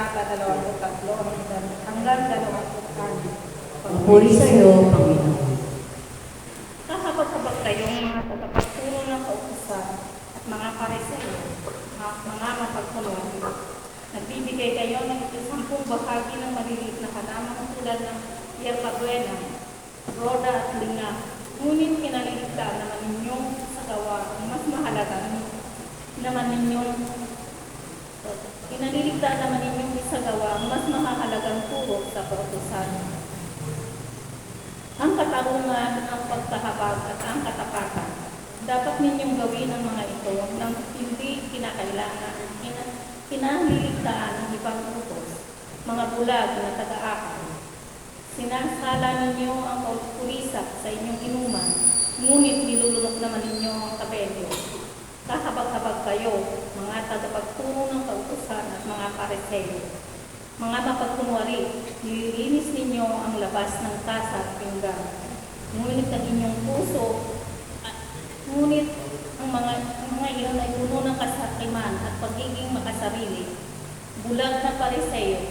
talata 23 hanggang 26. Puri sa iyo, Panginoon. Kahabag-habag kayong mga tagapagturo ng kautusan at mga pariseo, mga mapagpunod. Nagbibigay kayo ng 10 bahagi ng maliliit na halaman tulad ng yerbabuena, roda at linga. Ngunit kinaliligtaan naman ninyong sa gawa ang mas mahalaga naman ninyong kinaliligtaan naman ninyong isagawa ang mas mahalagang turo sa kautusan. Ang katarungan, ang pagkahabag at ang katapatan. Dapat ninyong gawin ang mga ito nang hindi kinakailangan, kinaliligtaan ng ibang utos, mga bulag na taga-akal. Sinasala ninyo ang kautulisak sa inyong inuman, ngunit nilulunok naman ninyo ang kabelyo. Kahabag-habag kayo, mga tagapagturo ng kautusan at mga pariseo. Mga mapagkunwari, nililinis ninyo ang labas ng tasa at pinggan. Ngunit ang inyong puso, ngunit ang mga iyon ay puno ng kasakiman at pagiging makasarili. Bulag na pariseo,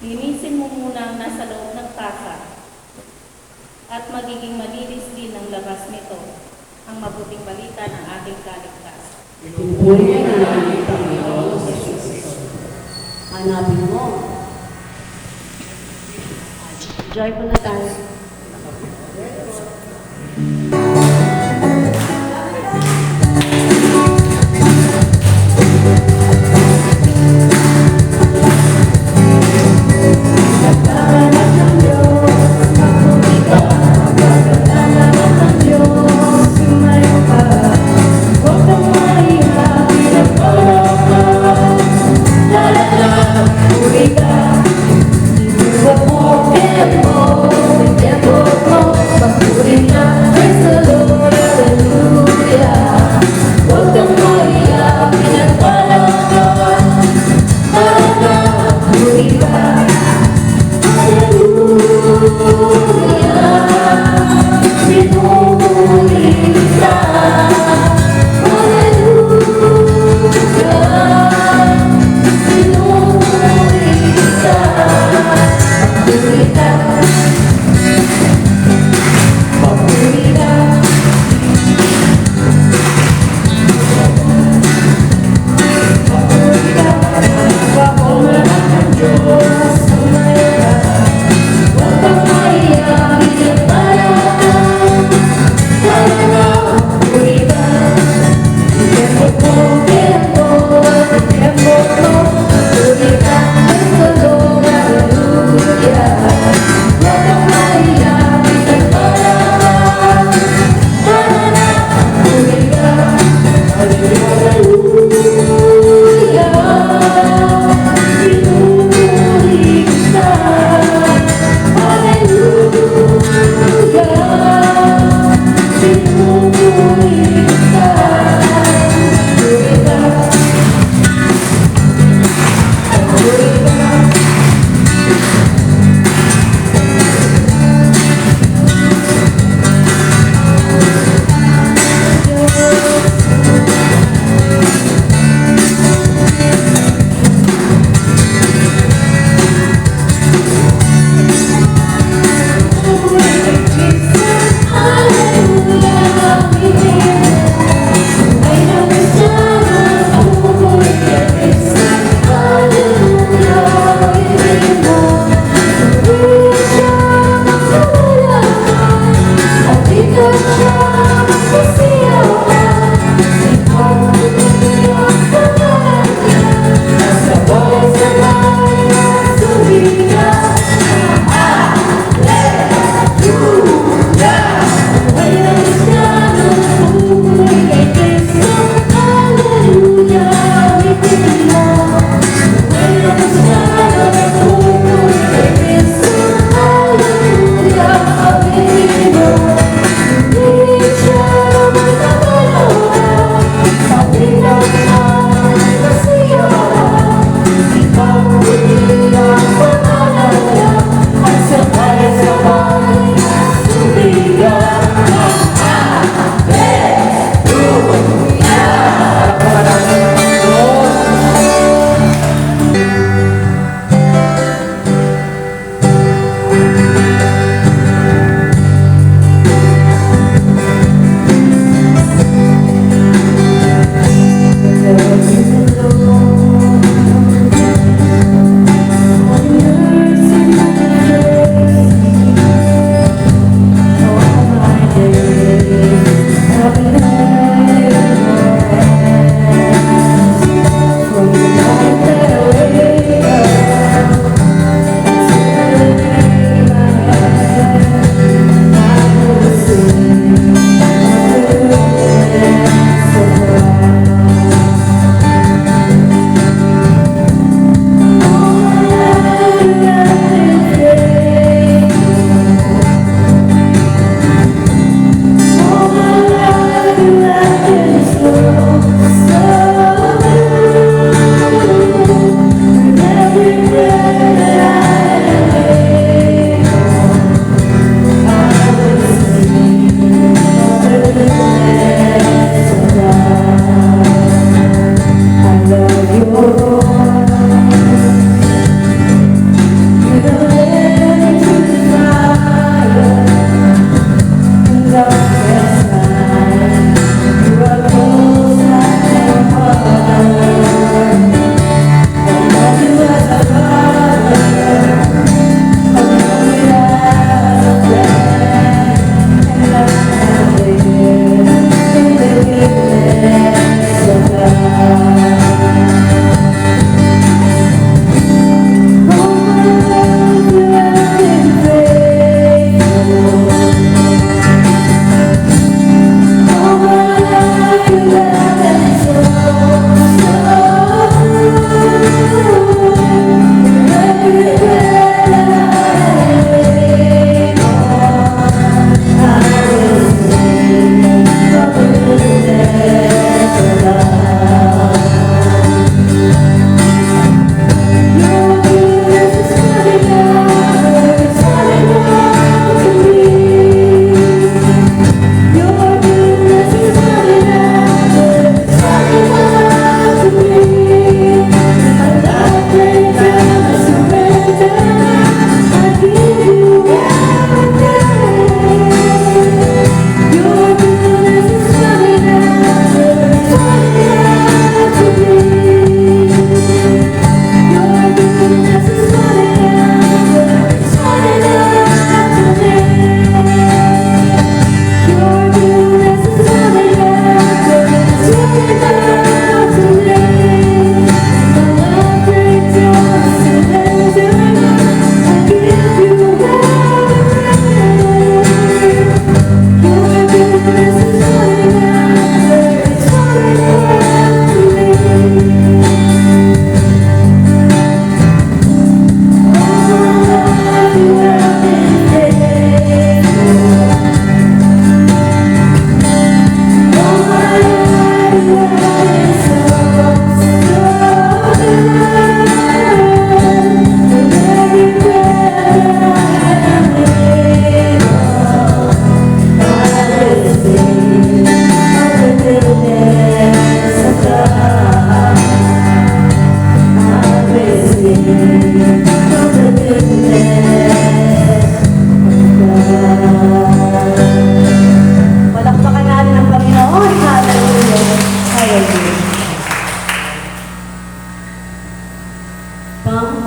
linisin mo muna ang nasa loob ng tasa at magiging malinis din ang labas nito, ang mabuting balita ng ating kaligtasan. Puri na namin, Panginoon, sa Diyos. Hanapin mo. Joy po na tayo. Puri ka,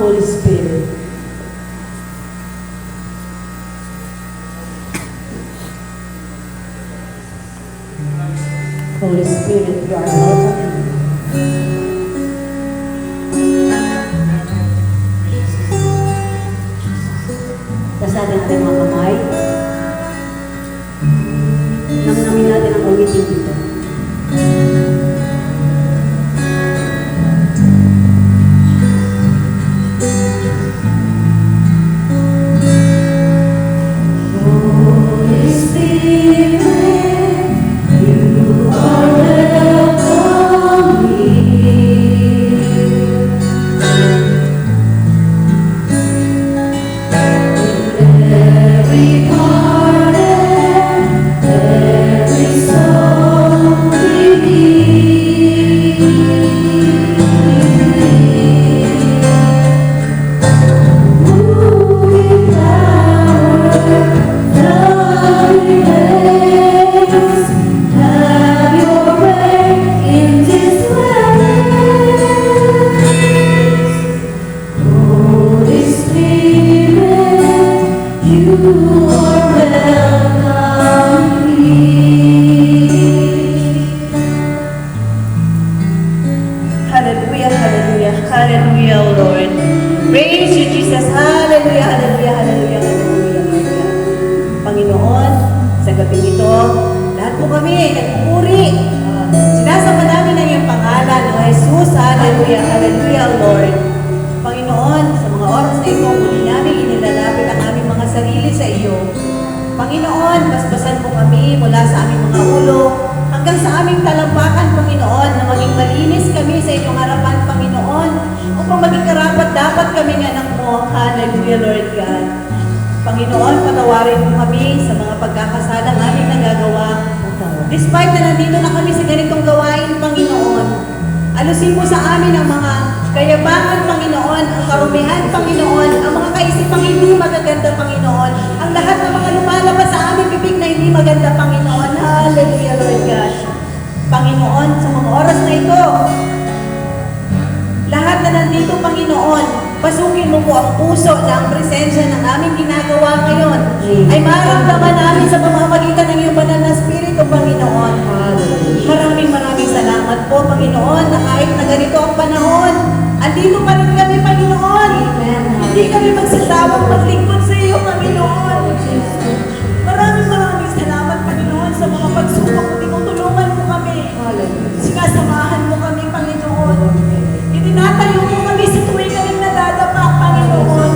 Holy Spirit. Holy Spirit, you are welcome. Taas natin ang ating mga kamay. Namnamin natin ang awitin dito. Holy Spirit, you are welcome here. Every part and every soul moving power, flowing waves, have your way in this place. Holy Spirit, you are welcome here. Hallelujah, hallelujah, hallelujah, O Lord. Praise you, Jesus. Hallelujah, hallelujah, hallelujah, hallelujah, hallelujah. Panginoon, sa gabing ito, lahat po kami nagpupuri. Sinasama namin ang iyong pangalan, O Jesus. Hallelujah, hallelujah, O Lord. Panginoon, sa mga oras na ito, muli namin inilalapit ang aming mga sarili sa iyo. Panginoon, basbasan mo kami mula sa aming mga ulo hanggang sa aming talampakan, Panginoon, na maging malinis kami sa inyong harapan, Panginoon, upang maging karapat dapat kami ng anak mo. Hallelujah, Lord God. Panginoon, patawarin mo kami sa mga pagkakasalang aming nagagawa. Despite na nandito na kami sa ganitong gawain, Panginoon, alusin mo sa amin ang mga kayabangan, Panginoon, ang karumihan, Panginoon, ang mga kaisipang hindi magaganda, Panginoon, ang lahat ng mga lumalabas sa aming bibig na hindi maganda, Panginoon. Hallelujah, Lord God. Panginoon, sa mga oras na ito, lahat na nandito, Panginoon, pasukin mo po ang puso na ang presensya ng aming ginagawa ngayon ay maramdaman namin sa pamamagitan ng iyong banal na Espiritu, Panginoon. Maraming salamat po, Panginoon, na kahit na ganito ang panahon, andito pa rin kami, Panginoon. Hindi kami magsasawang maglingkod sa iyo, Panginoon. Maraming salamat, Panginoon, sa mga pagsubok mo. Tinutulungan mo kami. Sinasamahan mo kami, Panginoon. Itinatayo mo kami sa tuwing kami nadadapa, Panginoon.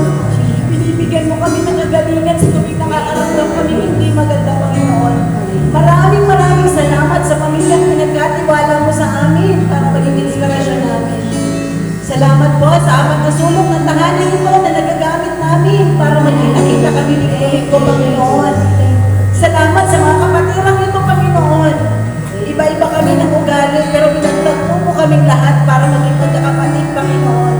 Binibigyan mo kami ng kagalingan sa tuwing nakakaramdam kami hindi maganda, Panginoon. Maraming salamat sa pamilyang pinagkatiwala mo sa amin para maging inspirasyon namin. Salamat po sa apat na sulok ng tahanan ito na nagagamit namin para magkita-kita kami linggo, Panginoon. Salamat sa mga kapatirang ito, Panginoon. Iba-iba kami ng ugali, pero pinagtagpo mo kaming lahat para maging magkakapatid, Panginoon.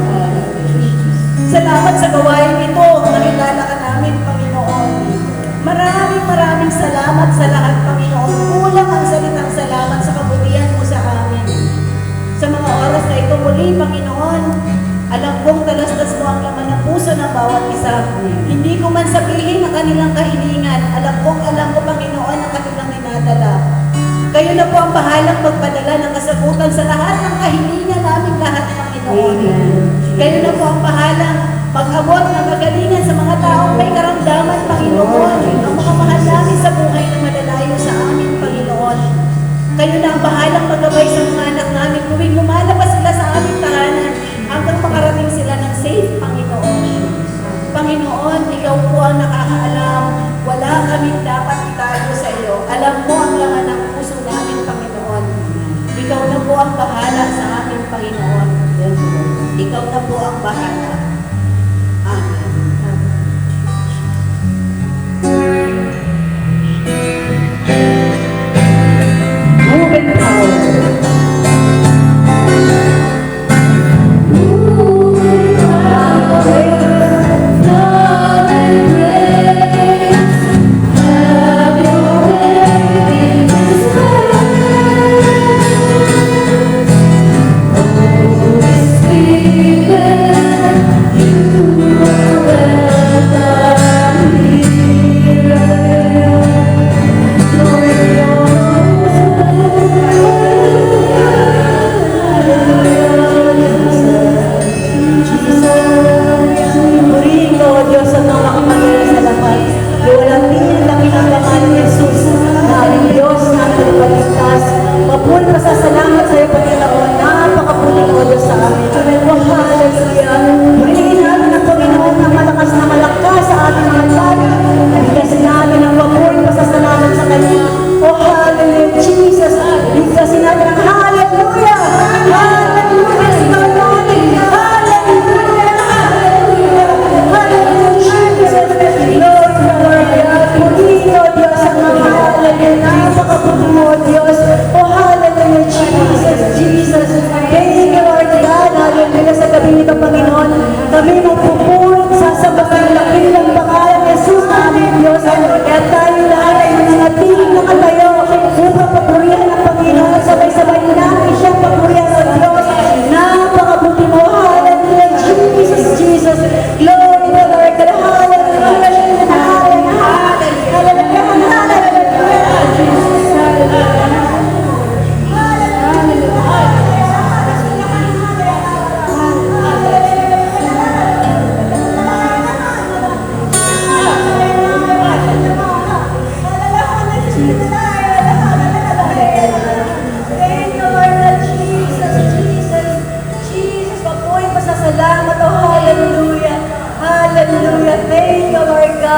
Salamat sa gawain ito, nakilala ka namin, Panginoon. Maraming salamat sa lahat, Panginoon. Kulang ang salitang salamat sa kabutihan mo sa amin. Sa mga oras na ito muli, Panginoon, alam kong talastas mo ang laman ng puso ng bawat isa. Hindi ko man sabihin ang kanilang kahilingan. Alam ko, Panginoon, ang kanilang dinadala. Kayo na po ang bahalang magpadala ng kasagutan sa lahat ng kahilingan namin lahat, Panginoon. Kayo na po ang bahalang mag-abot ng kagalingan sa mga taong may karamdaman, Panginoon. Ang mga mahal namin sa buhay na malalayo sa amin, Panginoon. Kayo na ang bahalang maggabay sa mga anak namin tuwing lumalabas sila sa aming tahanan hanggang makarating sila ng safe, Panginoon. Panginoon, ikaw po ang nakakaalam. Wala kaming dapat itago sa iyo. Alam mo ang laman ng puso namin, Panginoon. Ikaw na po ang bahala sa amin, Panginoon. Ikaw na po ang bahala. Amen. Moving power. Moving power. Love and grace. Have your way in this place. Holy Spirit,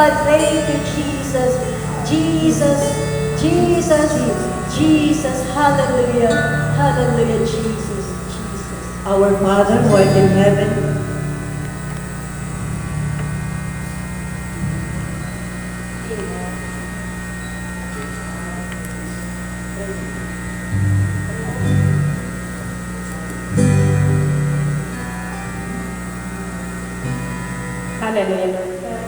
God. Thank you, Jesus. Jesus, Jesus, Jesus. Hallelujah. Hallelujah, Jesus. Jesus. Our Father who art in heaven, Hallelujah, Lord God.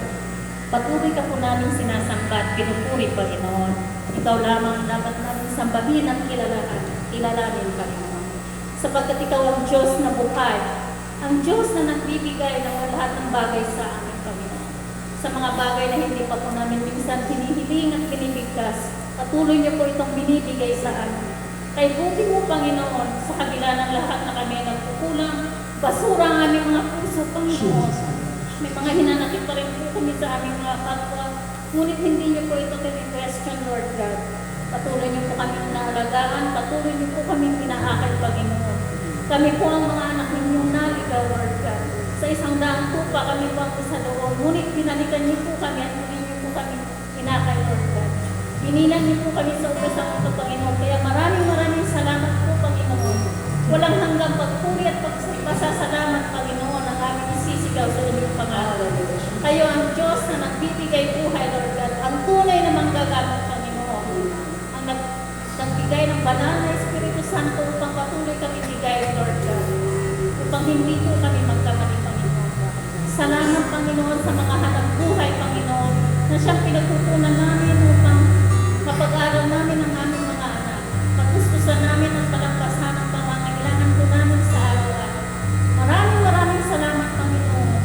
Patuloy ka po namin sinasamba at pinupuri, Panginoon. Ikaw lamang dapat namin sambahin at kilalanin, Panginoon. Sapagkat ikaw ang Diyos na buhay, ang Diyos na nagbibigay ng lahat ng bagay sa amin, Panginoon. Sa mga bagay na hindi pa po namin minsan hinihiling at binibigkas, patuloy niyo po itong binibigay sa amin. Kay buti mo, Panginoon, sa kabila ng lahat na kami nagkukulang, basura ang aming mga puso, Panginoon. May mga hinanakit pa rin po kami sa aming mga kapwa. Ngunit hindi niyo po ito question, Lord God. Patuloy niyo po kami naalagaan, patuloy niyo po kami pinaakay, Panginoon. Kami po ang mga anak ninyong naligaw, Lord God. Sa 100 tupa kami po ang sa loob. Ngunit binalikan niyo po kami at muli niyo po kami pinakay, Lord God. Inilan niyo po kami sa upos ng ito, Panginoon. Kaya maraming salamat po, Panginoon. Walang hanggang pagpuri at pasasalamat, Panginoon, ang aming isisigaw sa inyong pangalan. Kayo ang Diyos na nagbibigay buhay, Lord God. Ang tunay na manggagamot, Panginoon. Ang nagbigay ng banal na Espiritu Santo upang patuloy kami bigay, Lord God. Upang hindi po kami magkamali, Panginoon. Salamat, Panginoon, sa mga hanap buhay, Panginoon, na siyang pinagkukunan namin upang mapag-aral namin ang aming mga anak. Pagkustusan namin at palampasan ang pangangailangan po namin sa araw-araw. Maraming salamat, Panginoon.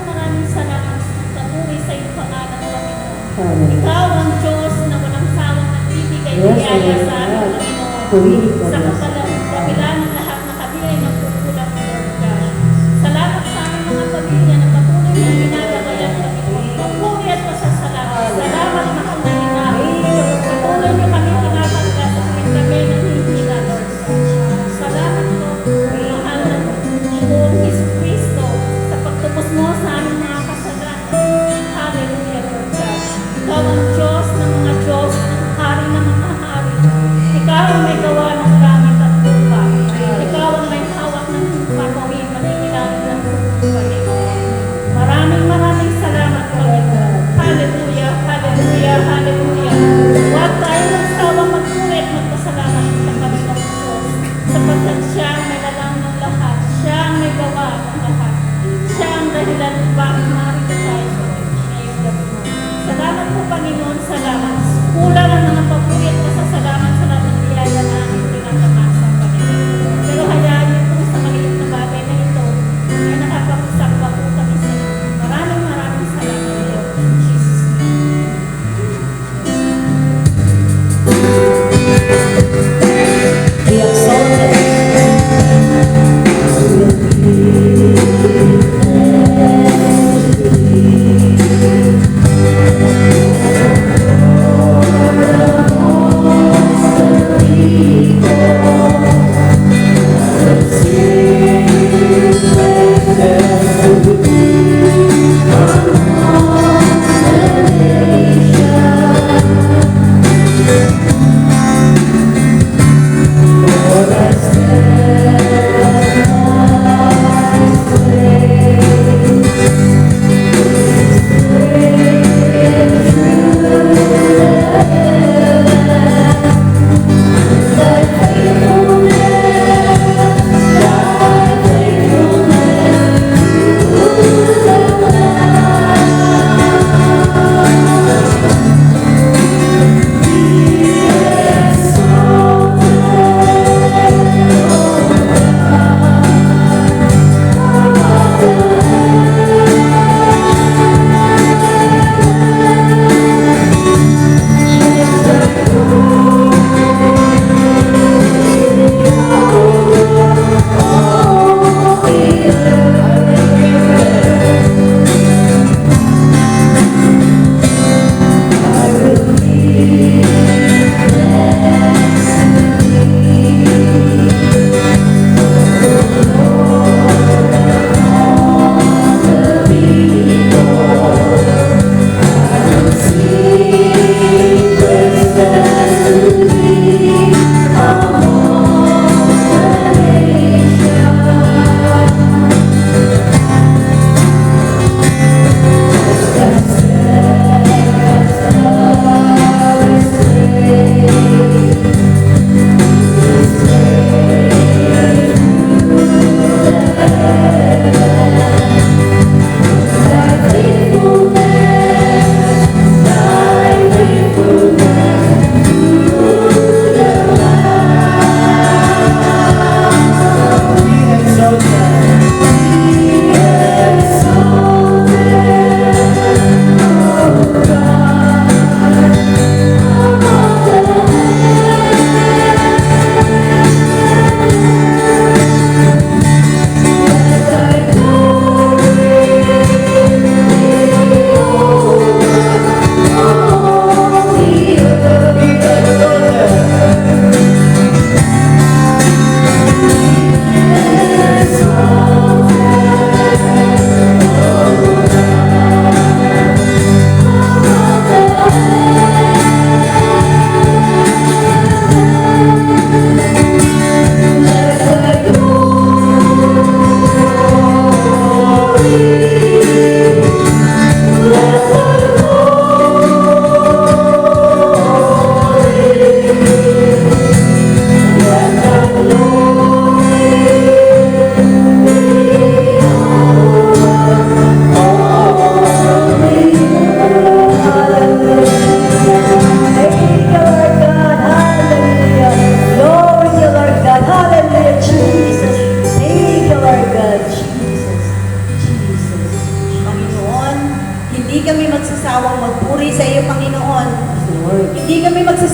Maraming salamat sa patuloy sa iyong pangalan, Panginoon. Ikaw ang Diyos na walang sawang nagbibigay biyaya sa amin, Panginoon. Sa kabila ng lahat na kami ay nagkukulang, Lord God. Salamat sa aming mga pamilya na patuloy mong ginagabayan, Panginoon. Pagpuri at pasasalamat. Salamat, mahal na Panginoon. Patuloy niyo kami pinapagka sa kami nanghihina, Lord God. Salamat po, mahal na Lord Jesucristo, sa pagtubos mo sa aming mga kasalanan. Hallelujah, Lord God. Ikaw ang Diyos ng mga Diyos, Hari ng mga hari. Ikaw ang may gawa ng langit at lupa. Ikaw ang may hawak ng panawin, manigilan ng Panginoon. Maraming salamat, Panginoon. Hallelujah, hallelujah, hallelujah. Huwag tayo magsawang magpuri at magpasalamat sa Panginoon Diyos, sapagkat siya ang may lalang ng lahat. Siya ang may gawa ng lahat. Siya ang dahilan kung bakit narito tayo sa ngayong gabi. Salamat po, Panginoon. Salamat. Kulang ang mga papuri at pasasalamat sa lahat ng biyaya na aming pinagdamasan, Panginoon. Pero hayaan niyo po sa maliit na bagay na ito ay nakapagsak pa po kami sa iyo. Maraming salamat, Lord. In Jesus' name. be exalted. Will be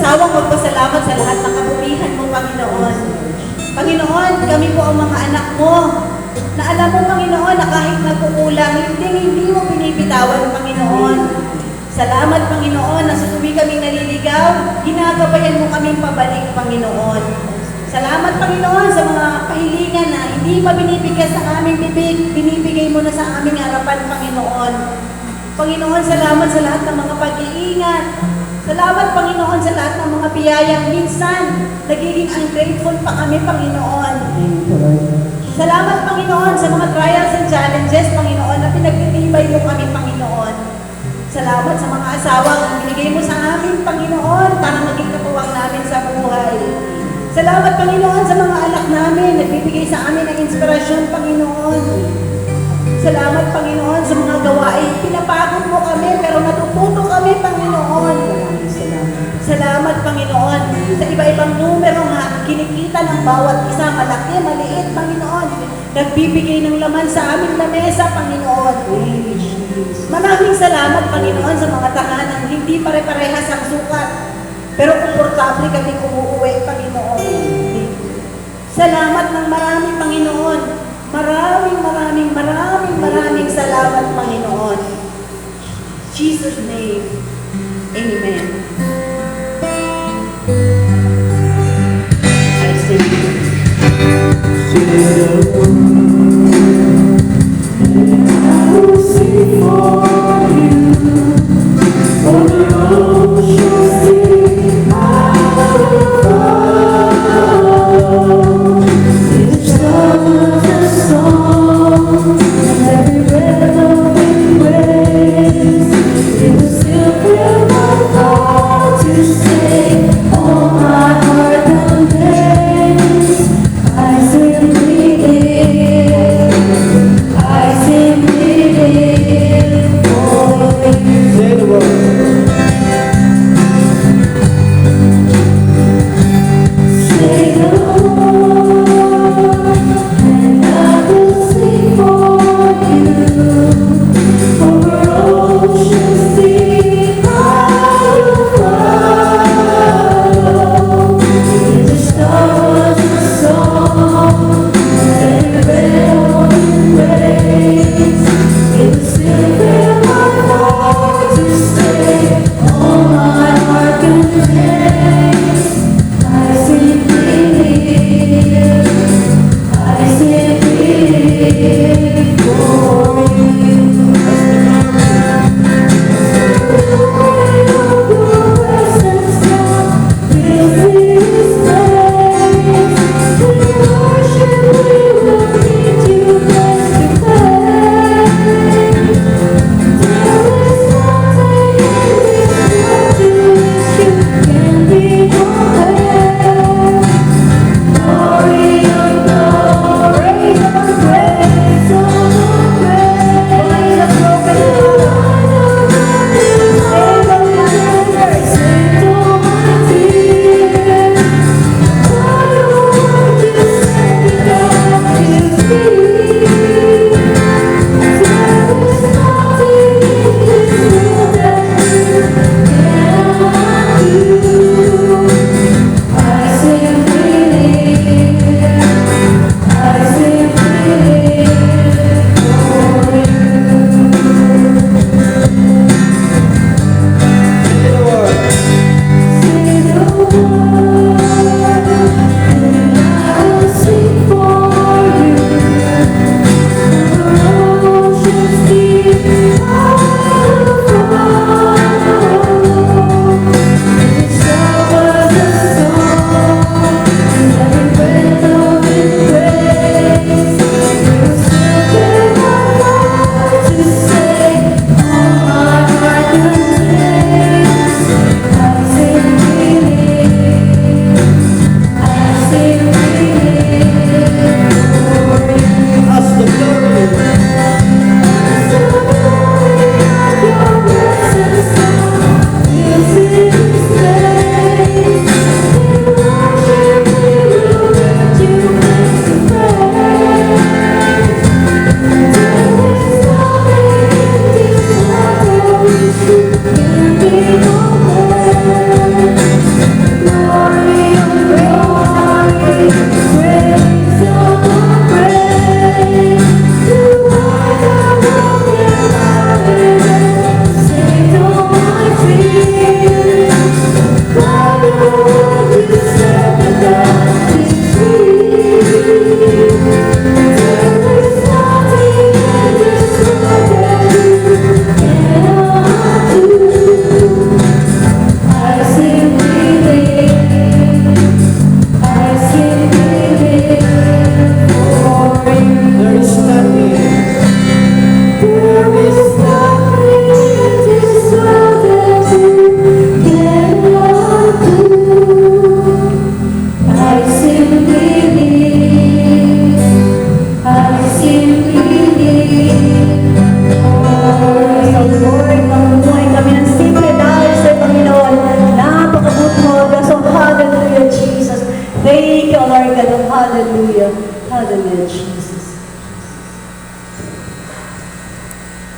magsasawang magpasalamat sa lahat ng kabubihan mo, Panginoon. Panginoon, kami po ang mga anak mo, na alam mo, Panginoon, na kahit nagkukulang, hindi mo binibitawan, Panginoon. Salamat, Panginoon, na sa tuwi kaming naliligaw, ginagabayan mo kaming pabalik, Panginoon. Salamat, Panginoon, sa mga kahilingan na hindi pa binibigay sa aming bibig, binibigay mo na sa aming harapan, Panginoon. Panginoon, salamat sa lahat ng mga pag-iingat. Salamat, Panginoon, sa lahat ng mga biyayang minsan nagiging ungrateful pa kami, Panginoon. Salamat, Panginoon, sa mga trials and challenges, Panginoon, na pinagtitibay mo kami, Panginoon. Salamat sa mga asawang binigay mo sa amin, Panginoon, para maging katuwang namin sa buhay. Salamat, Panginoon, sa mga anak namin, nagbibigay sa amin ng inspirasyon, Panginoon. Salamat, Panginoon, sa mga gawain. Pinapagod mo kami, pero natututo kami, Panginoon. Salamat, Panginoon, sa iba-ibang numero nga kinikita ng bawat isa, malaki, maliit, Panginoon. Nagbibigay ng laman sa aming lamesa, Panginoon. Maraming salamat, Panginoon, sa mga tahanang hindi pare-parehas ang sukat, pero komportable kami umuwi, Panginoon. Salamat ng marami, Panginoon. Maraming salamat, Panginoon. Jesus' name, Amen. I sing. I simply live.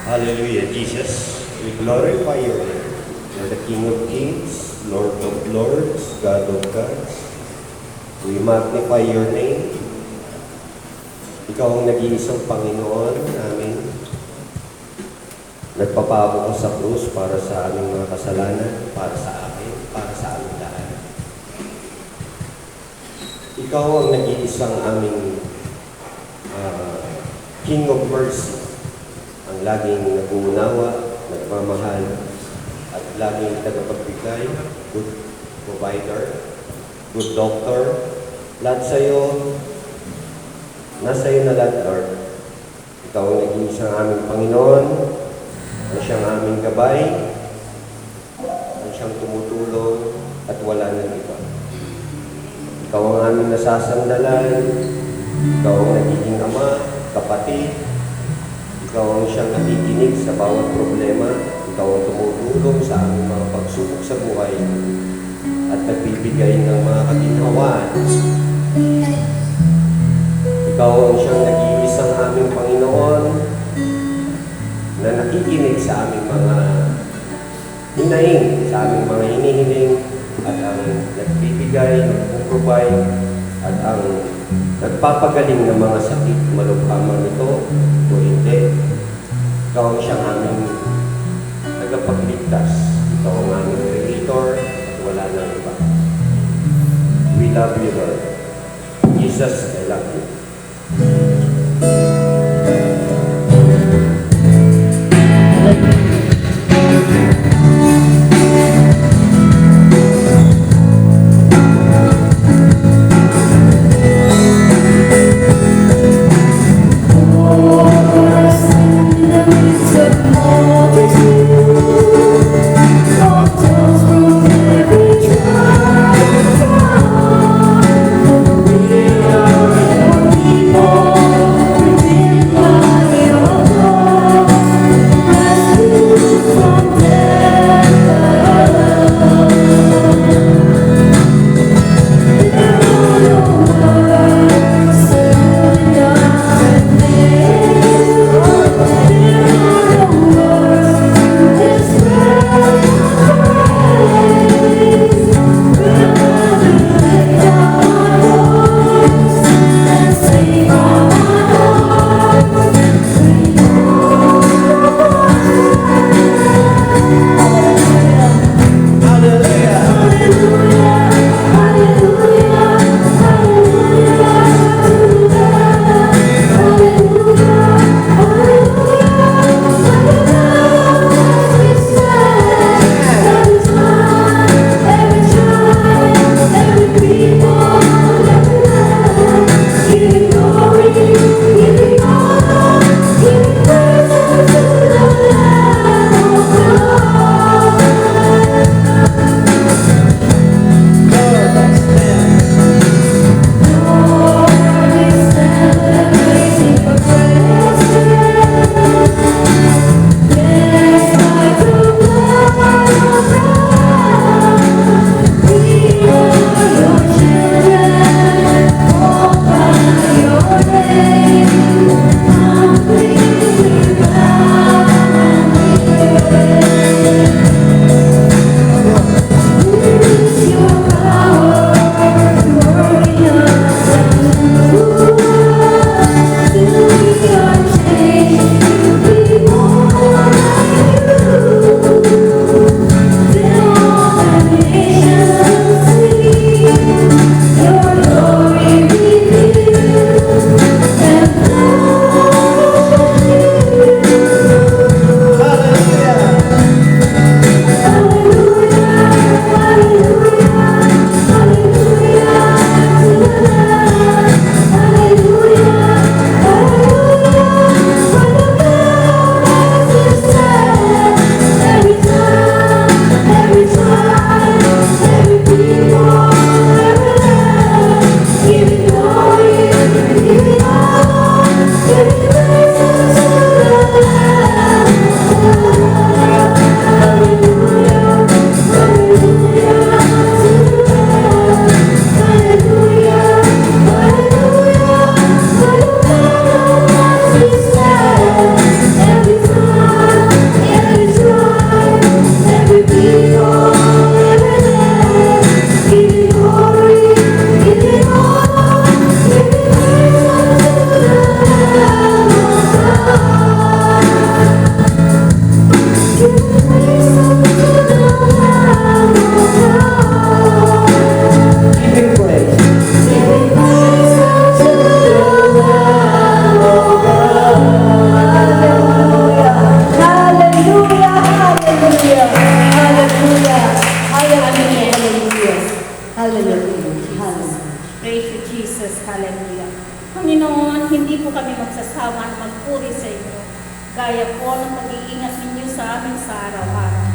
Hallelujah, Jesus. We glorify your name. You're the King of Kings, Lord of Lords, God of gods. We magnify your name. Ikaw ang nag-iisang Panginoon namin. Nagpapako ka sa krus para sa aming mga kasalanan, para sa akin, para sa aming lahat. Ikaw ang nag-iisang aming King of Mercy, ang laging nag-uunawa, nagmamahal, at laging tagapagbigay, good provider, good doctor. Lahat sa'yo, nasa iyo na lahat, Lord. Ikaw ang nag-iisang aming Panginoon, ang siyang aming gabay, ang siyang tumutulong, at wala nang iba. Ikaw ang aming nasasandalan, ikaw ang nagiging ama, kapatid, ikaw ang siyang nakikinig sa bawat problema, ikaw ang tumutulong sa aming mga pagsubok sa buhay, at nagbibigay ng mga kaginhawaan. Ikaw ang siyang nag-iisang aming Panginoon na nakikinig sa aming mga hinaing, sa aming mga hinihiling, at ang nagbibigay, nagpo-provide, at ang nagpapagaling ng mga sakit, malubha man ito o hindi. Ikaw ang siyang aming tagapagligtas. Ikaw ang aming Creator at wala nang iba. We love you, Lord. Jesus, I love you. We are po kami magsasawa na magpuri sa inyo. Gaya po ng pag-iingat ninyo sa amin sa araw-araw.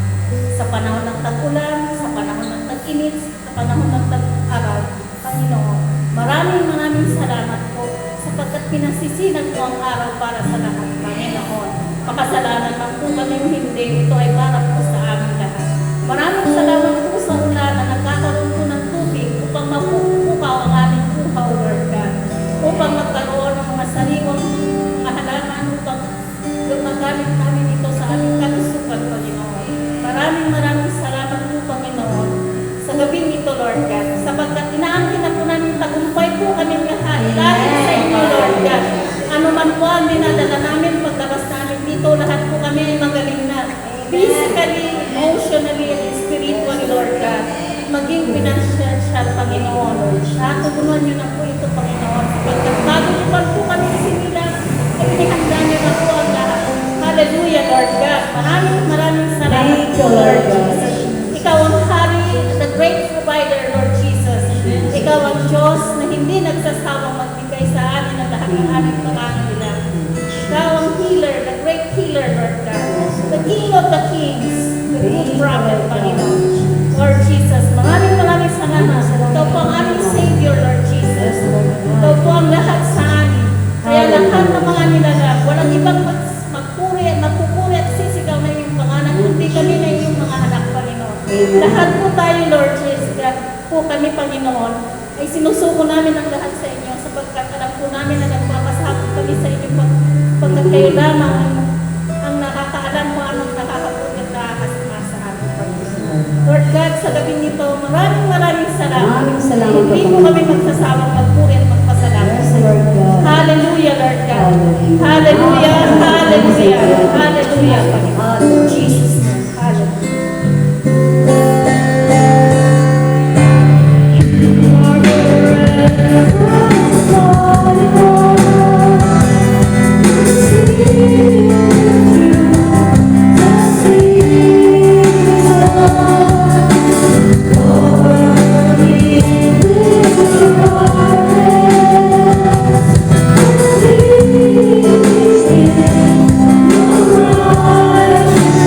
Sa panahon ng tag-ulan, sa panahon ng tag-init, sa panahon ng tag-araw, Panginoon, maraming salamat po sapagkat pinasisinag po ang araw para sa lahat, Panginoon. Makasalanan man po kami hindi, ito ay para po sa amin lahat. Maraming salamat po sa ulan na nagkakaroon po ng tubig upang mapupukaw ang aming puhaw, Lord God. Upang magkaroon ng mga sariwang mga halaman upang magamit namin ito sa aming kalusugan, Panginoon. Maraming salamat po, Panginoon, sa gabing ito, Lord God, sapagkat inaangkin na po namin tagumpay po kami lahat. Dahil sa inyo, Lord God, ano man po ang dinadala namin, pagtabas namin dito, lahat po kami ay magaling na. Physically, emotionally, and spiritually, Lord God. Maging financial, Panginoon. Natugunan niyo na po ito, Panginoon. Sapagkat bago niyo pa po kami sinilang, ay inihanda niyo na po ang lahat. Hallelujah, Lord God. Maraming salamat po, Lord Jesus. Ikaw ang Hari, the great provider, Lord Jesus. Ikaw ang Diyos na hindi nagsasawang magbigay sa amin ang lahat ng aming pangangailangan. Ikaw ang healer, the great healer, Lord God. The King of the Kings, the good prophet, Panginoon. Lord Jesus, maraming salamat. Ikaw po ang aming Savior, Lord Jesus. Ikaw po ang lahat sa amin. Kaya lahat ng mga nilalang, walang ibang magpupuri at sisigaw na iyong pangalan, kundi kami na iyong mga anak, Panginoon. Lahat po tayo, Lord Jesus, po kami, Panginoon, ay sinusuko namin ang lahat sa inyo sapagkat alam po namin na nagpapasakot kami sa inyo pagkat kayo lamang ang nakakaalam mo anong nakakapunod at nakakasama sa amin, Panginoon. Lord God, sa gabi nito, maraming salamat. Maraming salamat, Hindi po kami magsasawang magpuri at magpasalamat. Yes, Lord God. Hallelujah, Lord God. Hallelujah. Hallelujah, hallelujah, Panginoon. Jesus, hallelujah. Your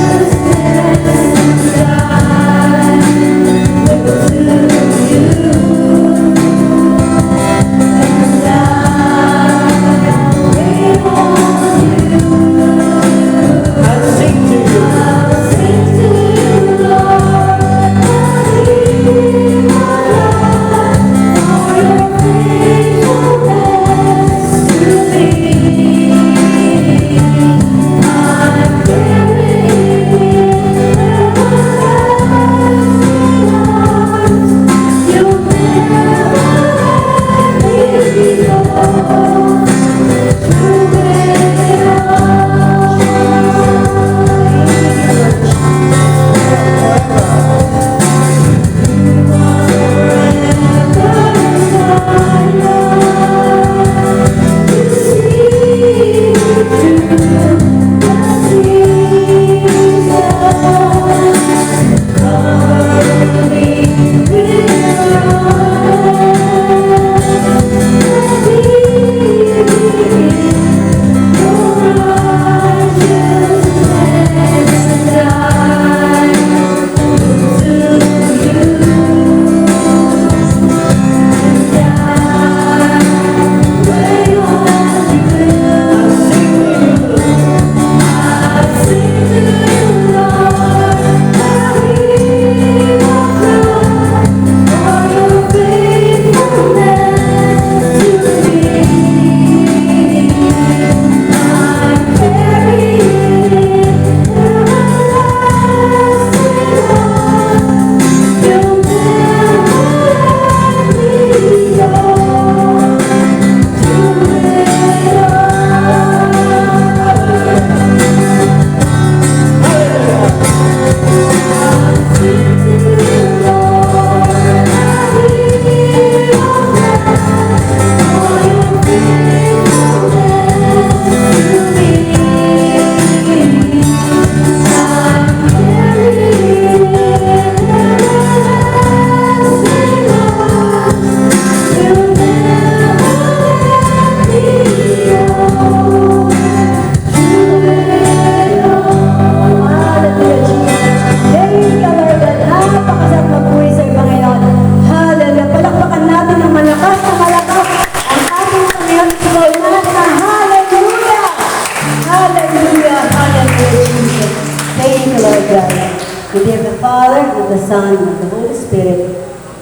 the Son, and of the Holy Spirit.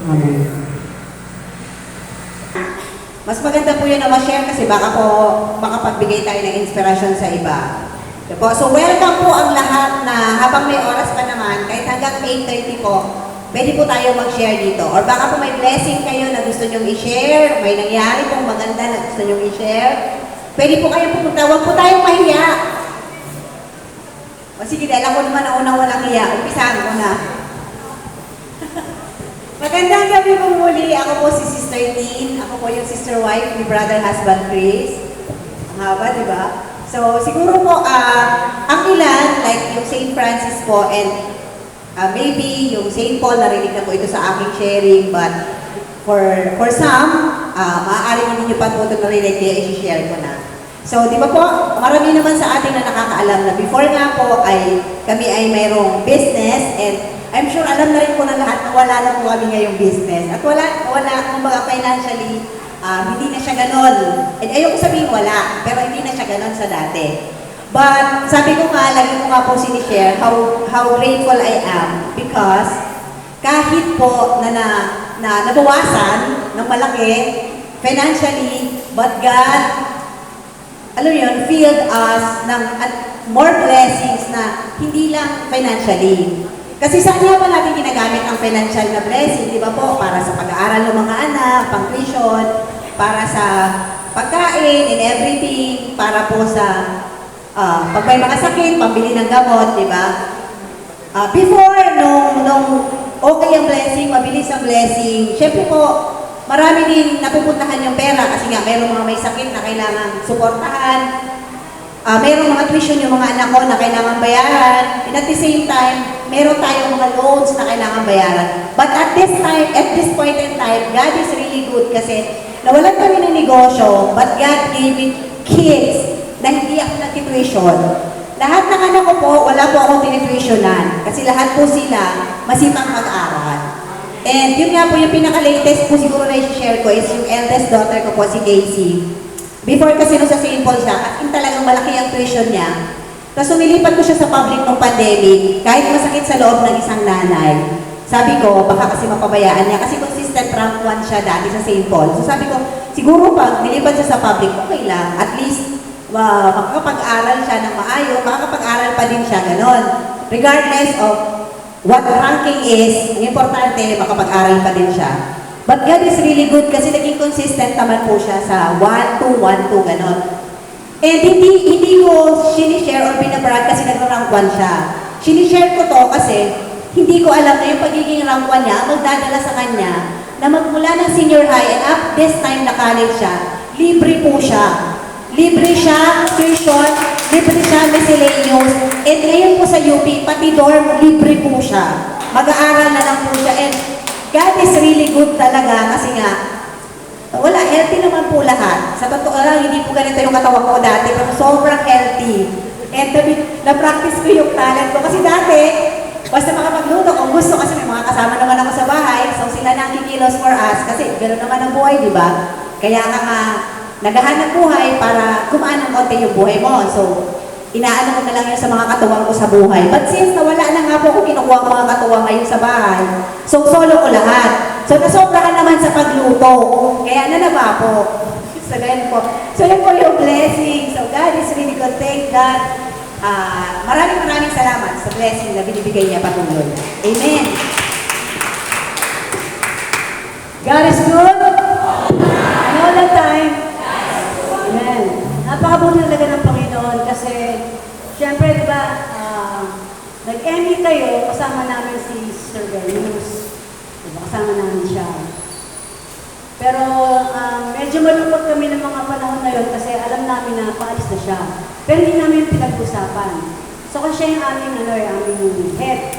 Amen. Mas maganda po yun na ma-share kasi baka makapagbigay tayo ng inspirasyon sa iba. Okay po. So welcome po ang lahat na habang may oras pa naman, kahit hanggang 8:30 po, pwede po tayo mag-share dito. Or baka po may blessing kayo na gusto nyong i-share, may nangyari pong maganda na gusto nyong i-share, pwede po kayo pupunta. Huwag po tayong mahiya. O sige, dahil ako naman ang unang walang hiya. Umpisahan ko na. Magandang gabi po muli. Ako po si Sister Tin. Ako po yung sister wife ni Brother Husband Chris. Ang haba, di ba? So, siguro po, ang ilan, like yung St. Francis po and maybe yung St. Paul, narinig na po ito sa aking sharing, but for some, maaaring hindi nyo pa po ito narinig, kaya i-share ko na. So, di ba po, marami naman sa atin na nakakaalam na before nga po ay kami ay mayroong business and I'm sure alam na rin po ng lahat na wala na po kami ngayong business. At wala, kumbaga financially, hindi na siya ganon. And ayoko sabihin wala, pero hindi na siya ganon sa dati. But sabi ko nga, lagi ko nga po sinishare how grateful I am because kahit po na nabawasan ng malaki financially, but God, alam mo yun, filled us ng more blessings na hindi lang financially. Kasi saan nga ba natin ginagamit ang financial na blessing, di ba po? Para sa pag-aaral ng mga anak, pang tuition, para sa pagkain and everything, para po sa pag may mga sakit, pambili ng gamot, di ba? Before, nung okay ang blessing, mabilis ang blessing, syempre po, marami din napupuntahan yung pera kasi nga mayroong mga may sakit na kailangan suportahan. Mayroong mga tuition yung mga anak ko na kailangan bayaran. And at the same time, meron tayong mga loans na kailangan bayaran. But at this point in time, God is really good kasi nawalan kami ng negosyo, but God gave me kids na hindi ako nag-tuition. Lahat ng anak ko po, wala po akong tinituitionan kasi lahat po sila masipang mag-aral. And yun nga po yung pinaka-latest po siguro na i-share ko is yung eldest daughter ko po, si Casey. Before kasi nung sa St. Paul siya, at in talagang malaki ang tuition niya. Tapos umilipat ko siya sa public nung pandemic, kahit masakit sa loob ng isang nanay. Sabi ko, baka kasi mapabayaan niya, kasi consistent rank 1 siya dati sa St. Paul. So sabi ko, siguro pag nilipat siya sa public, okay lang. At least, makakapag-aral siya ng maayos, makakapag-aral pa din siya, ganon. Regardless of what ranking is, ang importante, makapag-aral pa din siya. But God is really good kasi naging consistent naman po siya sa 1-2, 1-2, ganon. And hindi ko sinishare or binabrag kasi nag-rank 1 siya. Sinishare ko to kasi hindi ko alam na yung pagiging rank 1 niya, magdadala sa kanya na magmula ng senior high and up this time na college siya, libre po siya. Libre siya, tuition, libre siya, miscellaneous. And ngayon po sa UP, pati dorm, libre po siya. Mag-aaral na lang po siya. And God is really good talaga kasi nga, wala, healthy naman po lahat. Sa totoo lang, hindi po ganito yung katawan ko dati, pero sobrang healthy. And na-practice ko yung talent ko. Kasi dati, basta makapagluto, kung gusto kasi may mga kasama naman ako sa bahay, so sila nang kikilos for us, kasi gano'n naman ang buhay, di ba? Kaya ka nga, naghahanap buhay para kumaan ng konti yung buhay mo. So, inaano ko na lang yun sa mga katuwang ko sa buhay. But since nawala na nga po ako kinukuha ang mga katuwang ngayon sa bahay, so solo ko lahat. So nasobrahan naman sa pagluto. Kaya nanaba po. So ganyan po. So yun po yung blessing. So God is really good. Thank God. Maraming salamat sa blessing na binibigay niya patuloy. Amen. God is good. And all the time. Amen. Napakabuti talaga ng Panginoon kasi syempre, di ba, nag-ME kayo, kasama namin si Sir Venus. Diba, kasama namin siya. Pero medyo malungkot kami ng mga panahon na yun kasi alam namin na paalis na siya. Pero hindi namin pinag-usapan. So kasi siya yung aming head.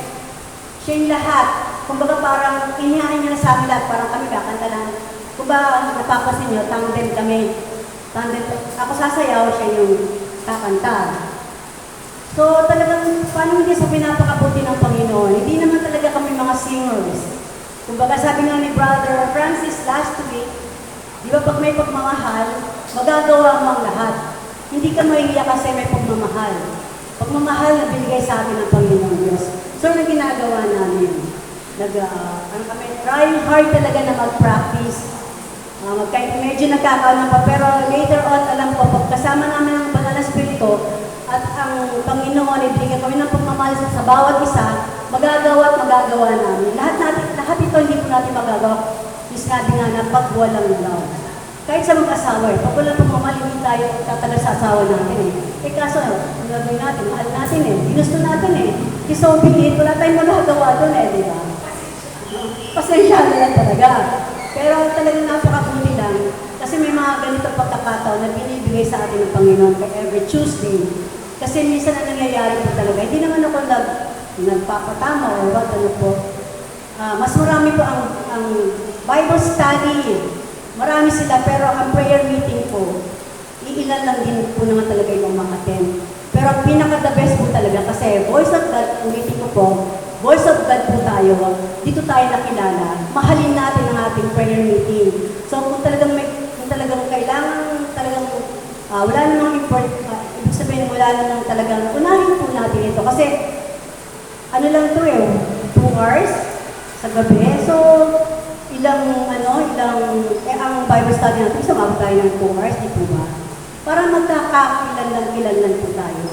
Siya yung lahat. Kumbaga parang inihain niya sa amin lahat, parang kami kakanta lang. Kumbaga napapasin niyo, tandem kami. Ako sasayaw, siya yung kakanta. So talagang, paano hindi sa pinapakabuti ng Panginoon? Hindi naman talaga kami mga singers. Kumbaga sabi nga ni Brother Francis last week, di ba pag may pagmamahal, magagawa mo ang lahat. Hindi ka mahihiya kasi may pagmamahal. Pagmamahal na binigay sa amin ng Panginoon Diyos. So, na ginagawa namin. ano kami, trying hard talaga na mag-practice. Kahit medyo nagkakaano pa, pero later on, alam ko, pag kasama namin ang Banal na Espiritu at ang Panginoon, ibigay kami ng pagmamahal sa bawat isa, magagawa at magagawa namin. Lahat ito hindi po natin magagawa. Sinabi nga na pag walang love. Kahit sa mag-asawa, pag walang pagmamahal, hindi tayo tatagal sa asawa natin kaso, ang gagawin natin, mahal natin ginusto natin disobedient, wala tayong magagawa doon di ba? Pasensya na lang talaga. Pero talagang napakabuti lang kasi may mga ganito pagkakataon na binibigay sa atin ng Panginoon kay every Tuesday. Kasi minsan na nangyayari po talaga. Hindi naman ako nagpapatama o what, ano po. Mas marami po ang Bible study. Marami sila pero ang prayer meeting po, iilan lang din po naman talaga yung makaten. Pero ang pinaka-the best po talaga kasi Voice of God, ulitin ko po, Voice of God po tayo, dito tayo nakilala. Mahalin natin ang ating prayer meeting. So kung talagang kailangan talagang wala namang ibig sabihin wala namang talagang unahin po natin ito. Kasi ano lang ito 2 hours sa gabi. So ang Bible study natin, sumabot tayo ng 2 hours, di po ba? Para magkakakilan po tayo.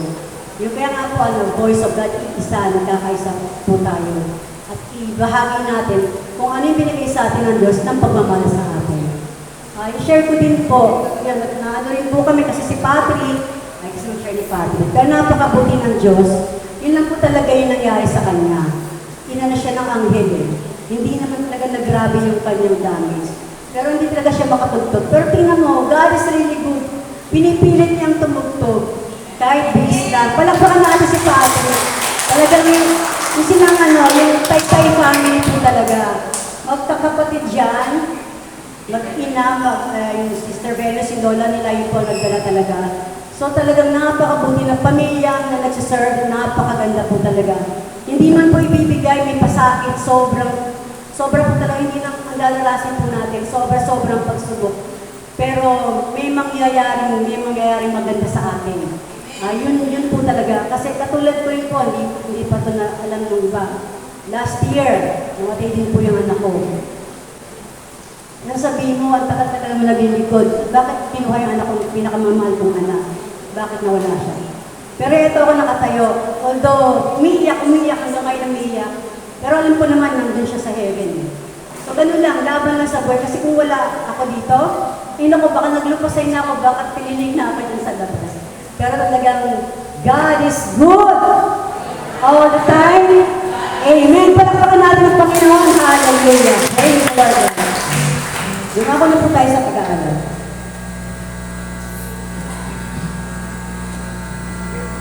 Yung kaya nga po, Voice of God, isa, nagkakaisa po tayo. At ibahagi natin kung ano yung binigay sa atin ng Diyos ng pagmamahal sa atin. I-share ko din po, na rin po kami kasi si Patrick, ay kasi mag-share ni Patrick, pero napakabuti ng Diyos, yun lang po talaga yung nangyari sa kanya. Inano siya ng anghel Hindi naman talaga nagrabe yung kanyang damage. Pero hindi talaga siya makatugtog. Pero tingnan mo, God is really good. Pinipilit niyang tumugtog. Kahit bis lang. Palakpakan natin si Patrick. Talagang yung yung Taytay family po talaga. Magkakapatid dyan, mag-ina, yung Sister Venus, si Lola nila, yun po nagdala talaga. So talagang napakabuti ng pamilya na nagsiserve, napakaganda po talaga. Hindi man po ibibigay, may pasakit, sobrang po talaga, hindi lang ang lalalasin po natin, sobrang pagsubok. Pero may mangyayaring maganda sa atin. Yun po talaga. Kasi katulad ko yun po, hindi pa ito na alam ng iba. Last year, namatay din po yung anak ko. Sabihin mo, ang tagal-tagal mo naging likod. Bakit kinuha yung anak ko, pinakamamahal kong anak? Bakit nawala siya? Pero ito ako nakatayo. Although, umiiyak, hanggang ngayon umiiyak. Pero alam ko naman, nandun siya sa heaven. So, ganun lang, laban lang sa buhay. Kasi kung wala ako dito, ko baka naglupasay na ako, baka piniling na ako dyan sa labas. Pero talagang, God is good all the time. Amen. Palakpakan natin ang Panginoon. Hallelujah. Praise the Lord. Dumako na po tayo sa pag-aaral.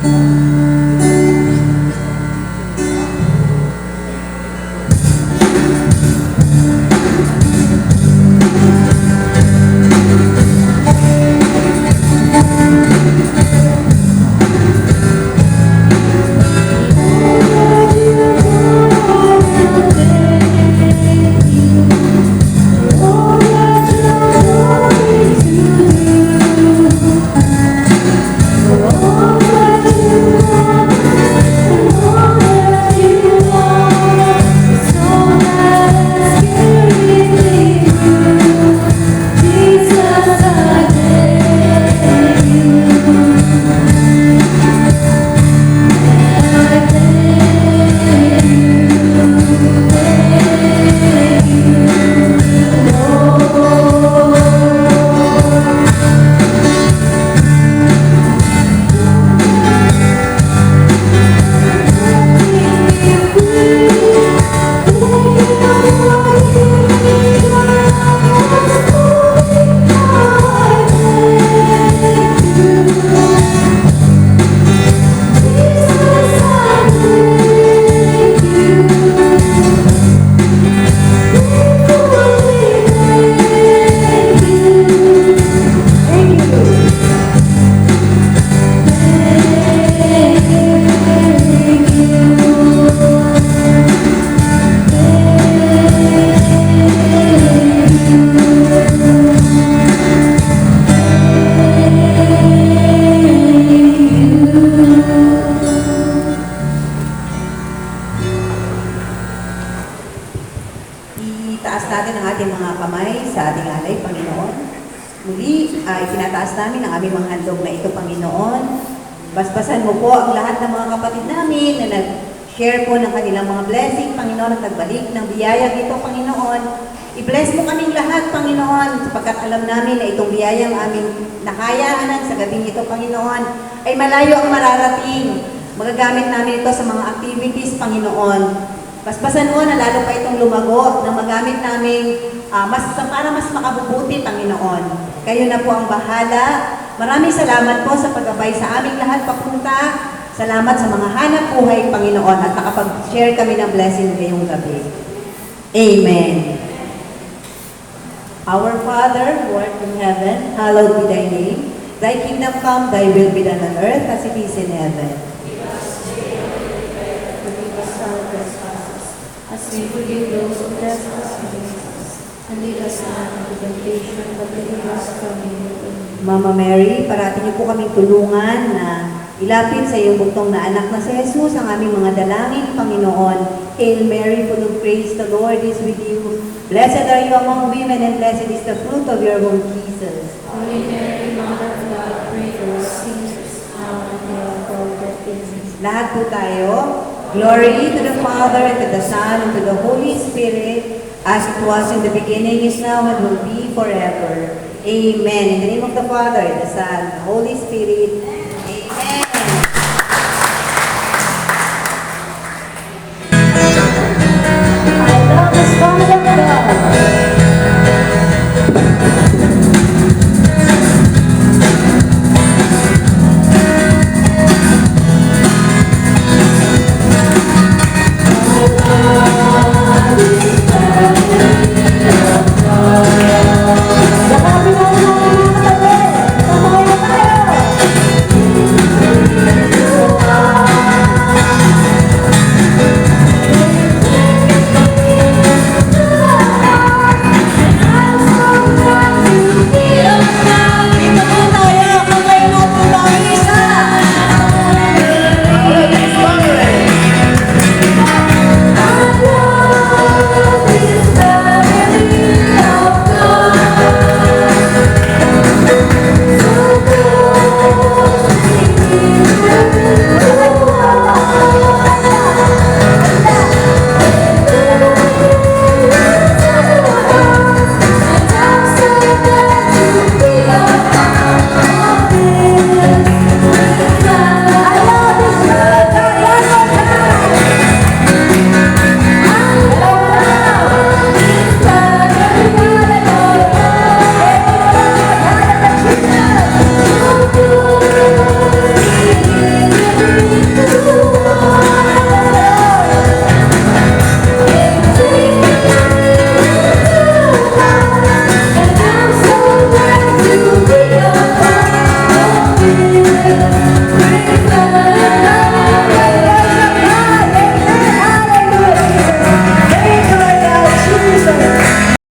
Oh, aming mga handog na ito, Panginoon. Basbasan mo po ang lahat ng mga kapatid namin na nag-share po ng kanilang mga blessing, Panginoon, at nagbalik ng biyaya dito, Panginoon. I-bless mo kaming lahat, Panginoon, sapagkat alam namin na itong biyayang aming nakayaanan sa gabing ito, Panginoon, ay malayo ang mararating. Magagamit namin ito sa mga activities, Panginoon. Basbasan mo na lalo pa itong lumago na magamit namin para mas makabubuti, Panginoon. Kayo na po ang bahala. Maraming salamat po sa paggabay sa aming lahat papunta. Salamat sa mga hanap buhay, Panginoon, at nakapag-share kami ng blessing ngayong gabi. Amen. Our Father, who art in heaven, hallowed be thy name. Thy kingdom come, thy will be done on earth as it is in heaven. Forgive us our trespasses, as we forgive those who trespass against us. And lead us not into temptation, but deliver us from evil. Mama Mary, parati niyo po kaming tulungan na ilapit sa iyong bugtong na anak na si Jesus ang aming mga dalangin, Panginoon. Hail Mary, full of grace, the Lord is with you. Blessed are you among women, and blessed is the fruit of your womb, Jesus. Holy Mary, Mother of God, pray for us sinners, now and at the hour of our death. Amen. Lahat po tayo. Glory to the Father, and to the Son, and to the Holy Spirit, as it was in the beginning, is now, and will be forever. Amen. In the name of the Father, the Son, the Holy Spirit.